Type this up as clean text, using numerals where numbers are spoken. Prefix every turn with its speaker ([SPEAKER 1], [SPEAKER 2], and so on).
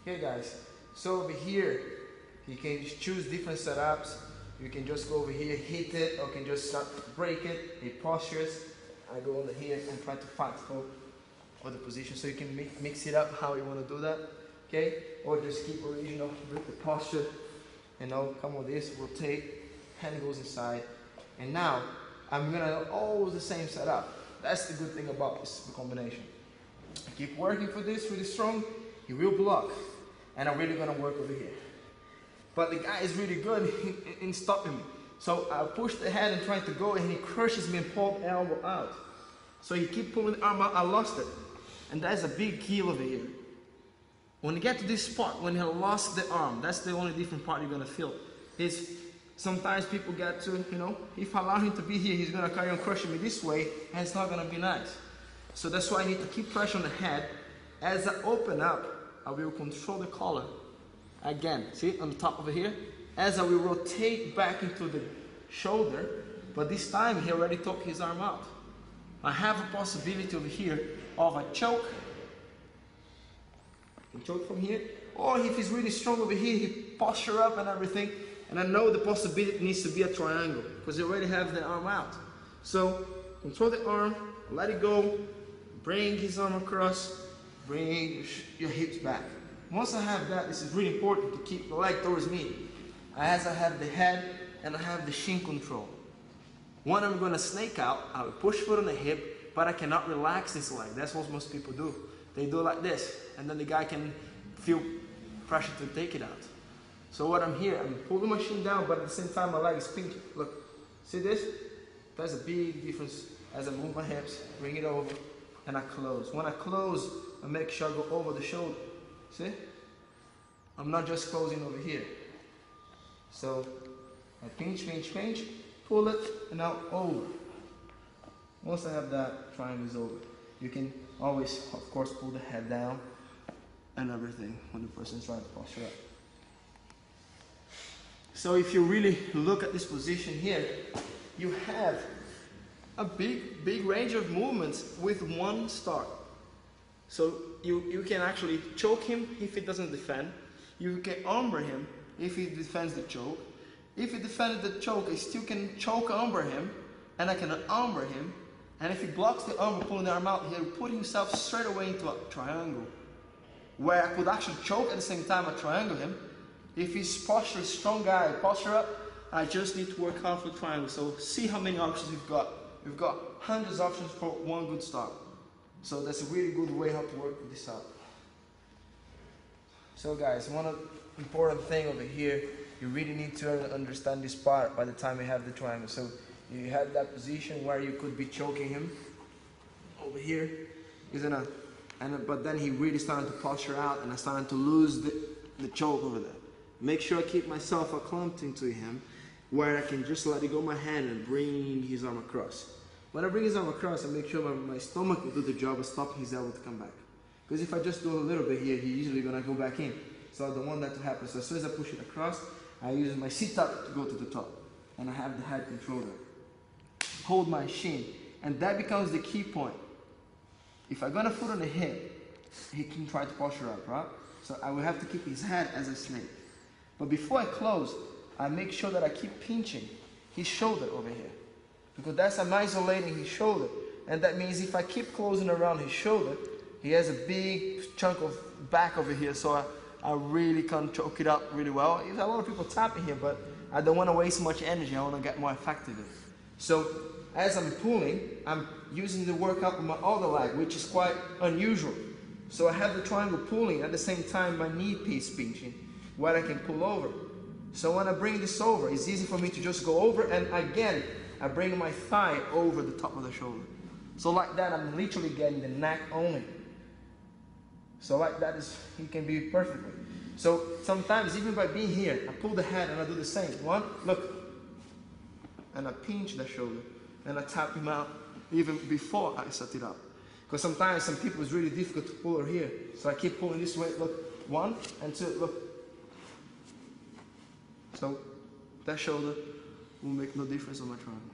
[SPEAKER 1] Okay guys, so over here, you can choose different setups. You can just go over here, hit it, or you can just start break it. It postures. I go under here and try to fight for the position. So you can mix it up how you want to do that. Okay, or just keep original with the posture. You know, come with this, rotate, hand goes inside. And now, I'm gonna always the same setup. That's the good thing about this combination. Keep working for this really strong, he will block. And I'm really gonna work over here. But the guy is really good in stopping me. So I push the head and try to go and he crushes me and pulls the elbow out. So he keep pulling the arm out, I lost it. And that's a big key over here. When you get to this spot, when you lost the arm, that's the only different part you're gonna feel. Is sometimes people get to, you know, if I allow him to be here, he's gonna carry on crushing me this way, and it's not gonna be nice. So that's why I need to keep pressure on the head. As I open up, I will control the collar. Again, see, on the top over here. As I will rotate back into the shoulder, but this time he already took his arm out. I have a possibility over here of a choke. I can choke from here, or if he's really strong over here, he posture up and everything. And I know the possibility needs to be a triangle because you already have the arm out. So control the arm, let it go, bring his arm across, bring your hips back. Once I have that, this is really important to keep the leg towards me. As I have the head and I have the shin control. When I'm going to snake out, I will push foot on the hip, but I cannot relax this leg. That's what most people do. They do like this, and then the guy can feel pressure to take it out. So what I'm here, I'm pulling my shin down, but at the same time my leg is pinching. Look, see this? That's a big difference. As I move my hips, bring it over, and I close. When I close, I make sure I go over the shoulder. See? I'm not just closing over here. So I pinch, pinch, pinch, pull it, and now over. Once I have that, triangle is over. You can always, of course, pull the head down and everything when the person's trying to posture up. So if you really look at this position here, you have a big range of movements with one start. So you can actually choke him if he doesn't defend. You can umber him if he defends the choke. If he defended the choke, I still can choke umber him, and I can umber him. And if he blocks the umber, pulling the arm out, he'll put himself straight away into a triangle, where I could actually choke at the same time I triangle him. If his posture is strong guy, posture up, I just need to work hard for the triangle. So see how many options we've got. We've got hundreds of options for one good start. So that's a really good way how to work this out. So guys, one important thing over here, you really need to understand this part by the time you have the triangle. So you have that position where you could be choking him over here, but then he really started to posture out, and I started to lose the choke over there. Make sure I keep myself clumped into him, where I can just let it go my hand and bring his arm across. When I bring his arm across, I make sure my stomach will do the job of stopping his elbow to come back. Because if I just do a little bit here, he's usually going to go back in. So I don't want that to happen. So as soon as I push it across, I use my sit-up to go to the top. And I have the head control there. Hold my shin. And that becomes the key point. If I'm going to foot on the hip, he can try to posture up, right? So I will have to keep his head as a snake. But before I close, I make sure that I keep pinching his shoulder over here. Because that's I'm isolating his shoulder. And that means if I keep closing around his shoulder, he has a big chunk of back over here. So I really can choke it up really well. There's a lot of people tapping here, but I don't want to waste much energy. I want to get more effective. So as I'm pulling, I'm using the workout with my other leg, which is quite unusual. So I have the triangle pulling at the same time my knee piece pinching, where I can pull over. So when I bring this over, it's easy for me to just go over, and again, I bring my thigh over the top of the shoulder. So like that, I'm literally getting the neck only. So like that, he can be perfectly. So sometimes, even by being here, I pull the head and I do the same. One, look, and I pinch the shoulder, and I tap him out even before I set it up. Because sometimes some people it's really difficult to pull her here. So I keep pulling this way, look, 1 and 2, look. So that shoulder will make no difference on my triangle.